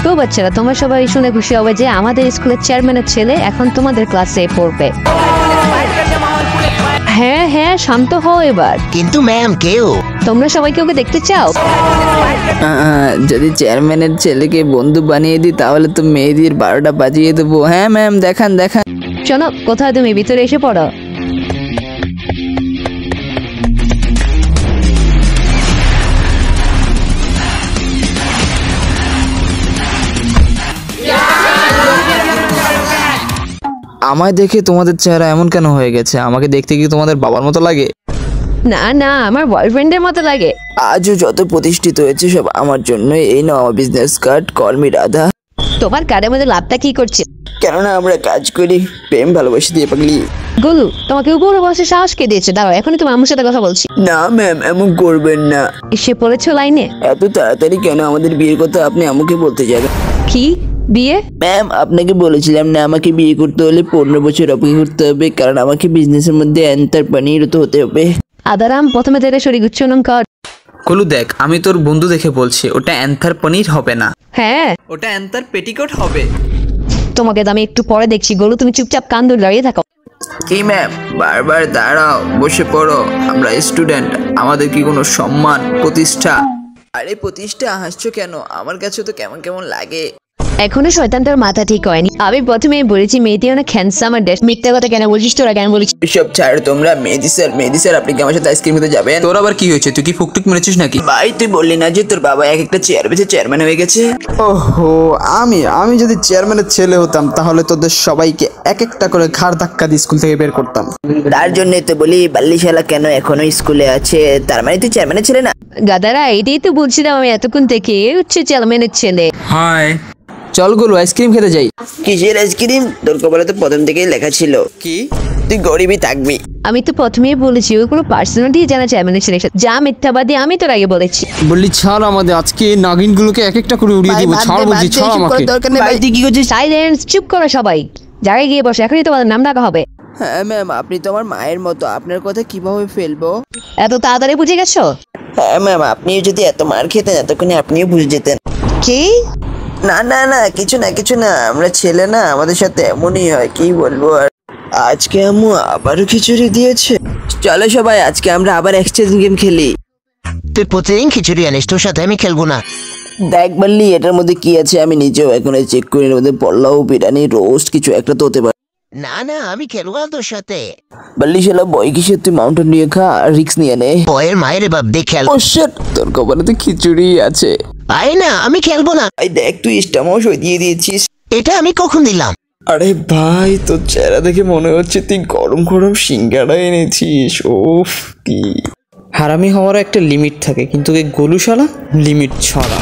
তো বাচ্চারা, তোমরা সবাই শুনে খুশি হবে যে আমাদের স্কুলের চেয়ারম্যানের ছেলে এখন তোমাদের ক্লাসে পড়বে। হ্যাঁ হ্যাঁ, শান্ত হও এবার। কিন্তু ম্যাম কেউ, তোমরা সবাই কি ওকে দেখতে চাও? যদি চেয়ারম্যানের ছেলেকে বন্ধু বানিয়ে দিই তাহলে তো মেয়েদের 12টা বাজিয়ে দেবো। হ্যাঁ ম্যাম, দেখান দেখান। শোনো, কোথায় তুমি? ভিতরে এসে পড়ো। আমায় দেখে তোমাদের চেহারা এমন কেন হয়ে গেছে? আমাকে দেখতে কি তোমাদের বাবার মতো লাগে? না না, আমার বয়ফ্রেন্ডের মতো লাগে। আজও যত প্রতিষ্ঠিত হয়েছে সব আমার জন্য। এই নাও আমার business card, call me Radha. তোমার কার্ডের মধ্যে লাভটা কি করছে? কেননা আমরা কাজ করি প্রেম ভালোবাসি দিয়ে পাগলি। গোলু, তোমাকে উপরে বসে সাহস কে দিয়েছে? দাঁড়াও, এখনই তোমার আম্মুর সাথে কথা বলছি। না ম্যাম, এমন করবেন না। এসে পড়েছো লাইনে। এত তাড়াতাড়ি কেন আমাদের বিয়ের কথা আপনি আম্মুকে বলতে যাবেন? কি বিয়ে? ম্যাম, আপনাকে বলেছিলাম না আমাকে বিয়ে করতে হলে 15 বছর অপেক্ষা করতে হবে, কারণ আমাকে বিজনেসের মধ্যে এন্টারপ্রেনিউর হতে হবে। আদারাম, প্রথমে তেরে সরি গুচ্ছনং কর। কলু দেখ, আমি তোর বন্ধু দেখে বলছি, ওটা অ্যান্থার পনির হবে না, হ্যাঁ ওটা অ্যান্থার পেটিকোট হবে। তোমাকে তো আমি একটু পরে দেখছি। গোলু, তুমি চুপচাপ কান ধরে দাঁড়িয়ে থাকো। কি ম্যাম, বারবার দাঁড়াও, বসে পড়ো। আমরা স্টুডেন্ট, আমাদের কি কোনো সম্মান প্রতিষ্ঠা? আরে প্রতিষ্ঠা, হাসছো কেন? আমার কাছে তো কেমন কেমন লাগে। এখনো শয়তানটার মাথা ঠিক হয়নি। আমি প্রথমে বলেছি মেয়েটি অনেক হ্যান্ডসাম আর ড্রেস। মিথ্যা কথা কেন বলছিস তোরা? কেন বলিস সব ছাড় তোমরা। মেহেদি স্যার আপনি কি আমার সাথে আইসক্রিম খেতে যাবেন? তোর আবার কি হয়েছে? তুই কি ফুকটুক মেরেছিস নাকি? ভাই তুই বললি না যে তোর বাবা এক একটা চেয়ার বেঁচে চেয়ারম্যান হয়ে গেছে? ওহো, আমি যদি চেয়ারম্যানের ছেলে হতাম তাহলে তোদের সবাইকে এক একটা করে ঘাড় ধাক্কা দিয়ে স্কুল থেকে বের করতাম। তার জন্যই তো বলি বাল্লিশালা কেন এখনো স্কুলে আছে। তার মানে তুই চেয়ারম্যানের ছেলে না? গাদারা, এটাই তো বলছিলাম আমি এতক্ষণ থেকে। হচ্ছে চেয়ারম্যানের ছেলে। হাই, চল গুলো আইসক্রিম খেতে যাই। কিসের আইসক্রিম? তোর কপালে তো প্রথম থেকেই লেখা ছিল কি তুই গরিবই থাকবি। আমি তো প্রথমেই বলেছি ওই কোনো পার্সোনালিটি জানা চেয়ারম্যানের ছেলে। যা মিথ্যাবাদী, আমি তোর আগে বলেছি। বললি ছাড় আমাদের, আজকে এই নাগিনগুলোকে এক একটা করে উড়িয়ে দিব। ছাড় বলছি, ছাড় আমাকে। ভাই তুই কি করছিস? সাইলেন্স, চুপ করো সবাই। জায়গায় গিয়ে বসে, এখনই তোমাদের নাম ডাকা হবে। হ্যাঁ ম্যাম, আপনি তো আমার মায়ের মতো, আপনার কথা কিভাবে ফেলবো? এত তাড়াতাড়ি বুঝে গেছো? হ্যাঁ ম্যাম, আপনিও যদি এত মার খেতেন এতক্ষণে আপনিও বুঝে যেতেন। কি? না না না, কিছু না, আমরা ছেলে না, আমাদের সাথে এমনই হয়, কি বলবো আর। আজকে আম্মু আবারও খিচুড়ি দিয়েছে। চলো সবাই, আজকে আমরা আবার এক্সচেঞ্জ গেম খেলি। তুই প্রতিদিন খিচুড়ি আনিস, তোর সাথে আমি খেলবো না। দেখ বললি এটার মধ্যে কি আছে আমি নিজেও এখন চেক করি। এর মধ্যে পোলাও, বিরিয়ানি, রোস্ট কিছু একটা তো হতে পারে। না না, আমি খেলবো না তোর সাথে। বললি শালা বই কিসে? তুই মাউন্টেন নিয়ে খা, রিক্স নিয়ে নে। বয়ের মায়ের বাপ দিয়ে খেল। ও শিট, তোর কপালে তো খিচুড়ি আছে। আয় না, আমি খেলবো না। এই দেখ তুই স্টামাও সই দিয়ে দিয়েছিস। এটা আমি কখন দিলাম? আরে ভাই, তোর চেহারা দেখে মনে হচ্ছে তুই গরম গরম সিঙ্গাড়া এনেছিস। ওফ, কি হারামি হওয়ার একটা লিমিট থাকে, কিন্তু এই গোলুশালা লিমিট ছড়া।